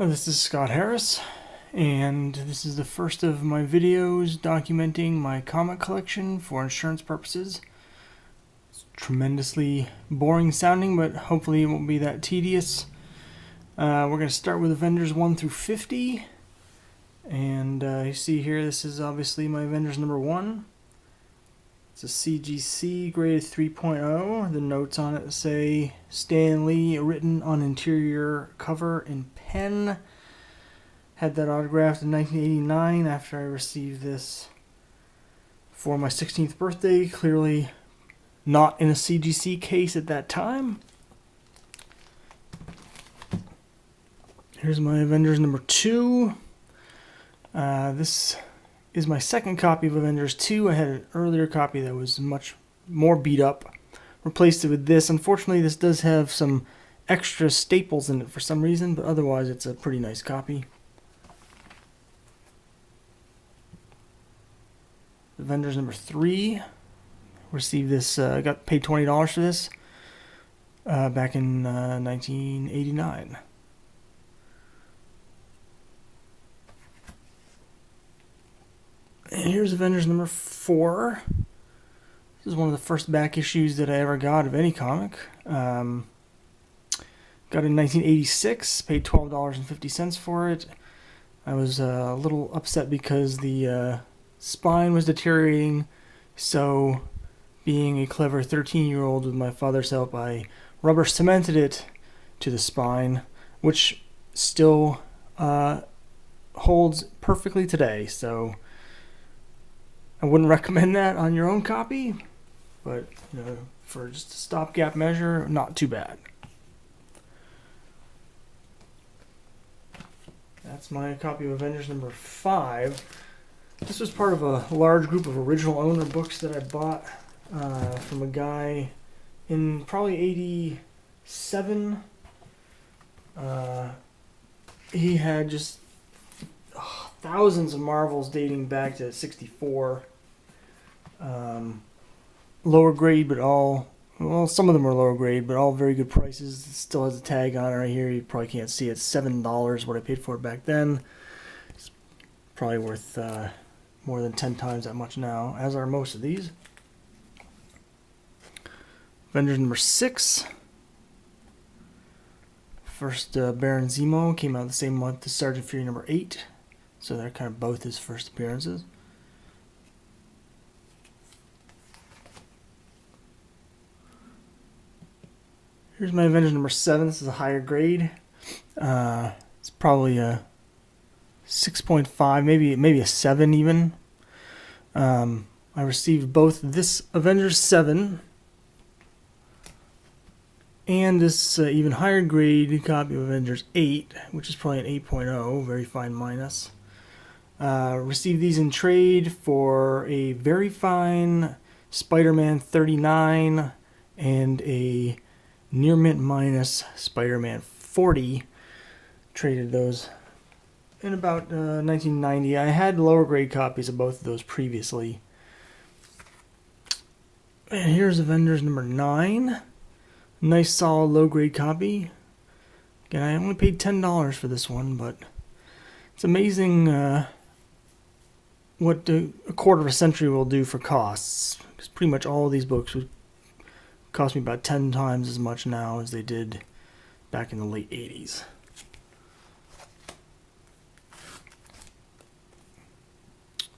This is Scott Harris, and this is the first of my videos documenting my comic collection for insurance purposes. It's tremendously boring sounding, but hopefully it won't be that tedious. We're going to start with Avengers 1 through 50, and you see here this is obviously my Avengers number 1. It's a CGC graded 3.0. The notes on it say Stan Lee written on interior cover in pen. Had that autographed in 1989 after I received this for my 16th birthday. Clearly not in a CGC case at that time. Here's my Avengers number 2. This is my second copy of Avengers 2. I had an earlier copy that was much more beat up. Replaced it with this. Unfortunately, this does have some extra staples in it for some reason, but otherwise it's a pretty nice copy. Avengers number 3. Received this, I got paid $20 for this back in 1989. And here's Avengers number 4. This is one of the first back issues that I ever got of any comic. Got it in 1986, paid $12.50 for it. I was a little upset because the spine was deteriorating, so being a clever 13-year-old with my father's help, I rubber cemented it to the spine, which still holds perfectly today, so I wouldn't recommend that on your own copy, but for just a stopgap measure, not too bad. That's my copy of Avengers number 5. This was part of a large group of original owner books that I bought from a guy in probably 87. He had just thousands of Marvels dating back to 64. Lower grade, but some of them are lower grade, but all very good prices. It still has a tag on it right here. You probably can't see it. It's $7 what I paid for it back then. It's probably worth more than 10 times that much now, as are most of these. Avengers number 6. First Baron Zemo came out the same month as Sergeant Fury number 8. So they're kind of both his first appearances. Here's my Avengers number 7. This is a higher grade. It's probably a 6.5, maybe a 7 even. I received both this Avengers 7 and this even higher grade copy of Avengers 8, which is probably an 8.0, very fine minus. Received these in trade for a very fine Spider-Man 39 and a near mint minus Spider-Man 40. Traded those in about 1990. I had lower grade copies of both of those previously. And here's Avengers number 9. Nice solid low grade copy. Again, I only paid $10 for this one, but it's amazing what a quarter of a century will do for costs. Because pretty much all of these books would cost me about 10 times as much now as they did back in the late 80s.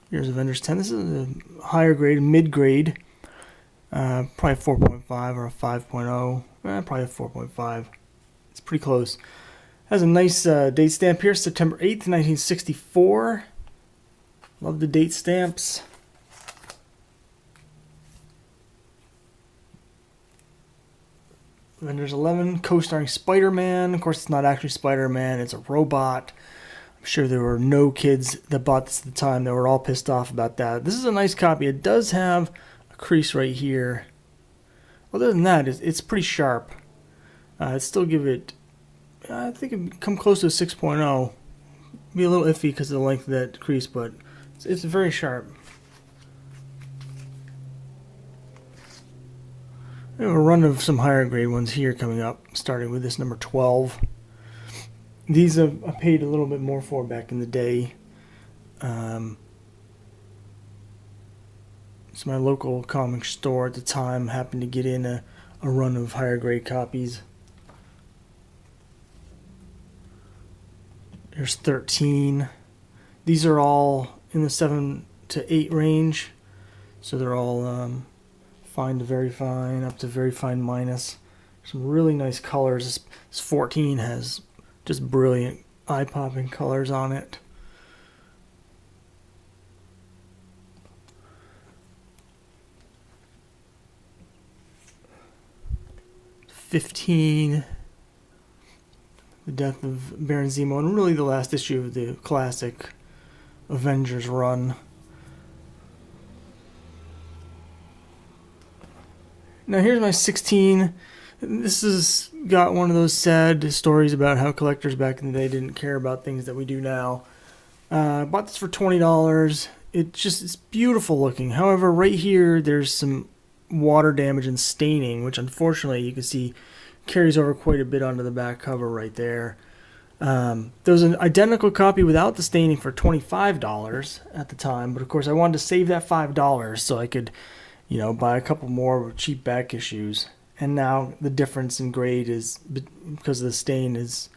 Here's Avengers 10. This is a higher grade, mid-grade. Probably a 4.5 or a 5.0. Probably a 4.5. It's pretty close. Has a nice date stamp here, September 8th, 1964. Love the date stamps. Avengers 11, co-starring Spider-Man. Of course, it's not actually Spider-Man. It's a robot. I'm sure there were no kids that bought this at the time that were all pissed off about that. This is a nice copy. It does have a crease right here. Other than that, it's pretty sharp. I'd still give it, I think it'd come close to a 6.0. Be a little iffy because of the length of that crease, but it's very sharp. We have a run of some higher grade ones here coming up, starting with this number 12. These I paid a little bit more for back in the day. So my local comic store at the time happened to get in a run of higher grade copies. There's 13. These are all in the 7 to 8 range. So they're all fine to very fine, up to very fine minus. Some really nice colors. This 14 has just brilliant eye-popping colors on it. '15, the death of Baron Zemo, and really the last issue of the classic Avengers run. Now here's my 16. This has got one of those sad stories about how collectors back in the day didn't care about things that we do now. I bought this for $20. It's beautiful looking. However, right here there's some water damage and staining, which unfortunately you can see carries over quite a bit onto the back cover right there. There was an identical copy without the staining for $25 at the time, but of course I wanted to save that $5 so I could, buy a couple more cheap back issues. And now the difference in grade is because of the stain is,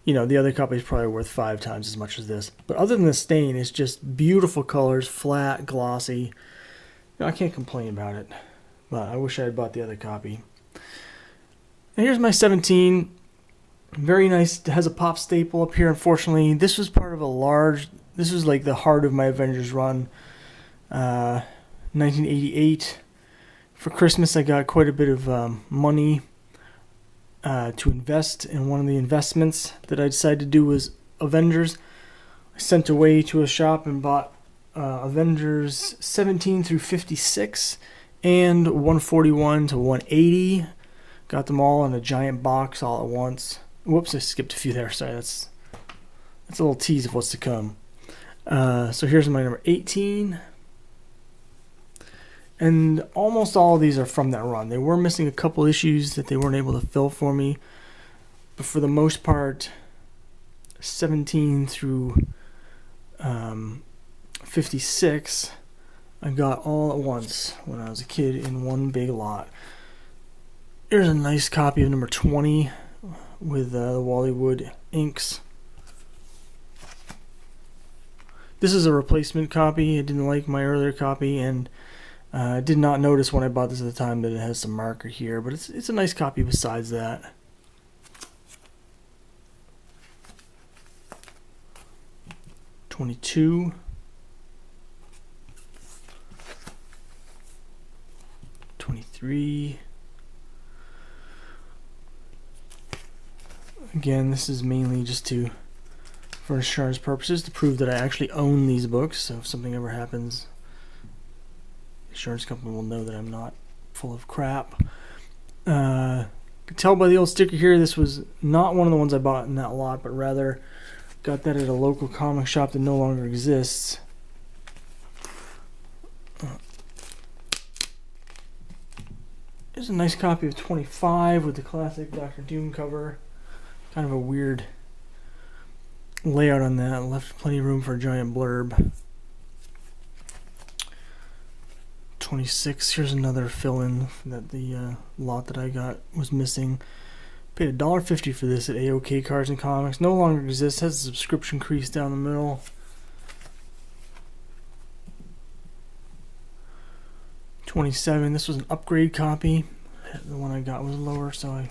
the other copy is probably worth 5 times as much as this. But other than the stain, it's just beautiful colors, flat, glossy. I can't complain about it, but I wish I had bought the other copy. And here's my 17. Very nice. It has a pop staple up here. Unfortunately, this was part of this was like the heart of my Avengers run. 1988. For Christmas, I got quite a bit of money to invest, and one of the investments that I decided to do was Avengers. I sent away to a shop and bought Avengers 17 through 56 and 141 to 180. Got them all in a giant box all at once. Whoops, I skipped a few there. Sorry, that's a little tease of what's to come. So here's my number 18. And almost all of these are from that run. They were missing a couple issues that they weren't able to fill for me. But for the most part, 17 through 56, I got all at once when I was a kid in one big lot. Here's a nice copy of number 20 with the Wally Wood inks. This is a replacement copy. I didn't like my earlier copy, and I did not notice when I bought this at the time that it has some marker here, but it's a nice copy besides that. '22. '23. Again, this is mainly just for insurance purposes, to prove that I actually own these books, so if something ever happens, the insurance company will know that I'm not full of crap. You can tell by the old sticker here, this was not one of the ones I bought in that lot, but rather got that at a local comic shop that no longer exists. Here's a nice copy of 25 with the classic Dr. Doom cover. Kind of a weird layout on that. Left plenty of room for a giant blurb. 26. Here's another fill-in that the lot that I got was missing. Paid $1.50 for this at AOK Cards and Comics. No longer exists. Has a subscription crease down the middle. 27. This was an upgrade copy. The one I got was lower, so I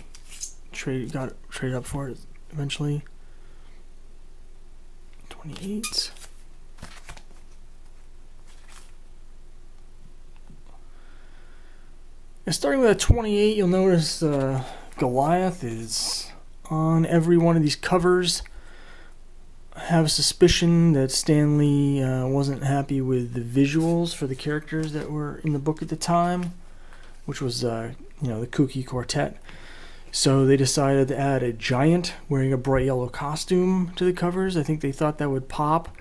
traded up for it eventually. 28. And starting with a 28, you'll notice Goliath is on every one of these covers. I have a suspicion that Stan Lee wasn't happy with the visuals for the characters that were in the book at the time, which was the Kooky Quartet. So they decided to add a giant wearing a bright yellow costume to the covers. I think they thought that would pop.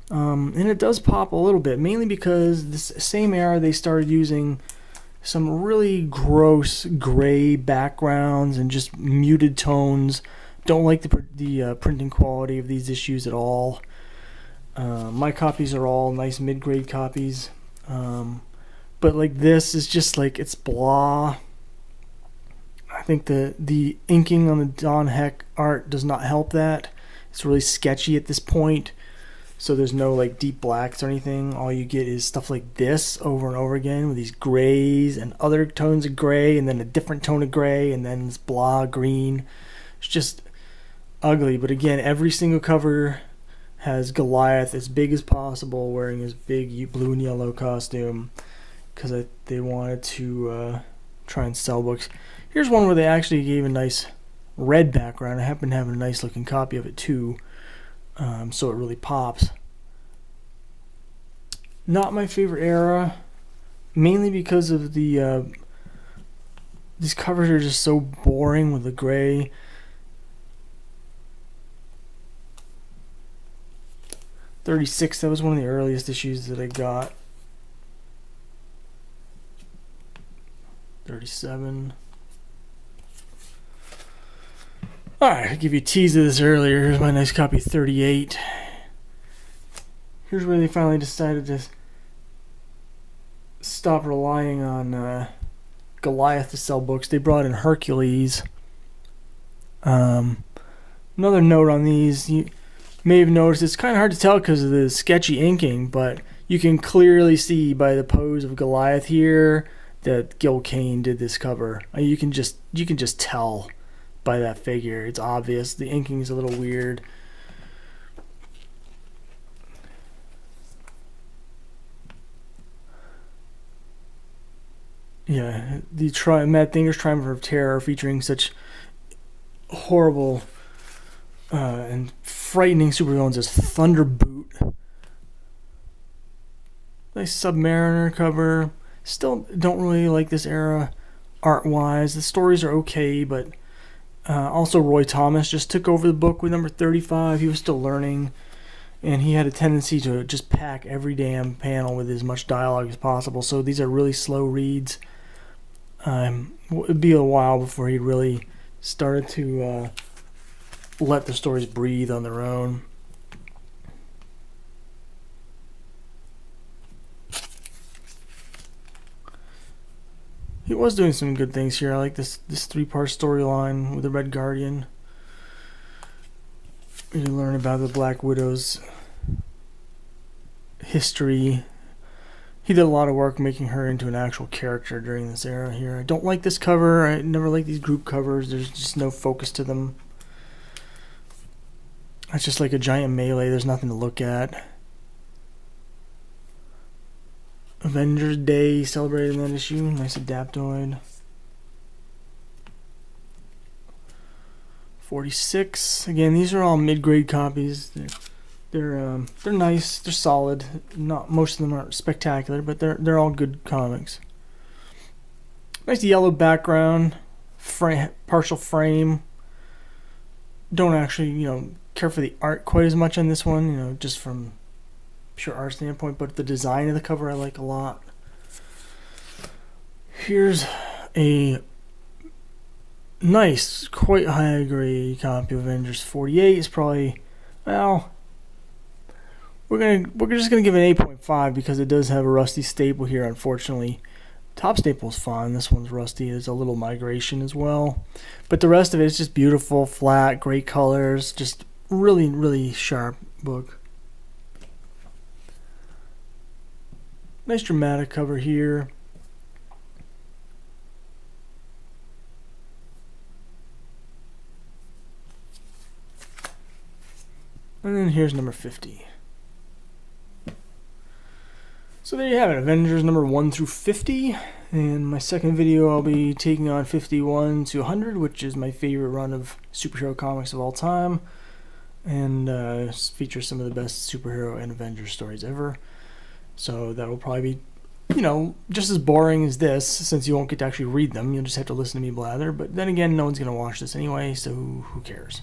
And it does pop a little bit, mainly because this same era they started using some really gross gray backgrounds and just muted tones Don't like the printing quality of these issues at all. My copies are all nice mid-grade copies. But like this is just like, it's blah. I think the inking on the Don Heck art does not help that. It's really sketchy at this point. So there's no like deep blacks or anything. All you get is stuff like this over and over again with these grays and other tones of gray and then a different tone of gray and then this blah green. It's just ugly. But again, every single cover has Goliath as big as possible wearing his big blue and yellow costume because they wanted to try and sell books. Here's one where they actually gave a nice red background. I happen to have a nice looking copy of it too. So it really pops. Not my favorite era, mainly because of these covers are just so boring with the gray. '36, that was one of the earliest issues that I got. 37. Alright, I'll give you a tease of this earlier. Here's my nice copy, 38. Here's where they finally decided to stop relying on Goliath to sell books. They brought in Hercules. Another note on these, you may have noticed it's kind of hard to tell because of the sketchy inking, but you can clearly see by the pose of Goliath here that Gil Kane did this cover. You can just tell by that figure. It's obvious. The inking is a little weird. Yeah, the Matt Dinger's Triumph of Terror featuring such horrible and frightening supervillains as Thunderboot. Nice Submariner cover. Still don't really like this era art-wise. The stories are okay, but also Roy Thomas just took over the book with number 35. He was still learning, and he had a tendency to just pack every damn panel with as much dialogue as possible. So these are really slow reads. It'd be a while before he really started to let the stories breathe on their own. He was doing some good things here. I like this three-part storyline with the Red Guardian. You learn about the Black Widow's history. He did a lot of work making her into an actual character during this era here. I don't like this cover. I never like these group covers. There's just no focus to them. It's just like a giant melee. There's nothing to look at. Avengers Day celebrated in that issue. Nice Adaptoid. 46. Again, these are all mid-grade copies. They're nice. They're solid. Not most of them aren't spectacular, but they're all good comics. Nice yellow background, partial frame. Don't actually, care for the art quite as much on this one. Just from pure art standpoint, but the design of the cover I like a lot. Here's a nice, quite high grade copy of Avengers 48. It's probably, well, we're just gonna give it an 8.5 because it does have a rusty staple here, unfortunately. Top staple's fine. This one's rusty. There's a little migration as well, but the rest of it is just beautiful, flat, great colors. Just really, really sharp book. Nice dramatic cover here. And then here's number 50. So there you have it, Avengers number 1 through 50. In my second video, I'll be taking on 51 to 100, which is my favorite run of superhero comics of all time. And features some of the best superhero and Avengers stories ever. So that will probably be, just as boring as this, since you won't get to actually read them. You'll just have to listen to me blather. But then again, no one's going to watch this anyway, so who cares?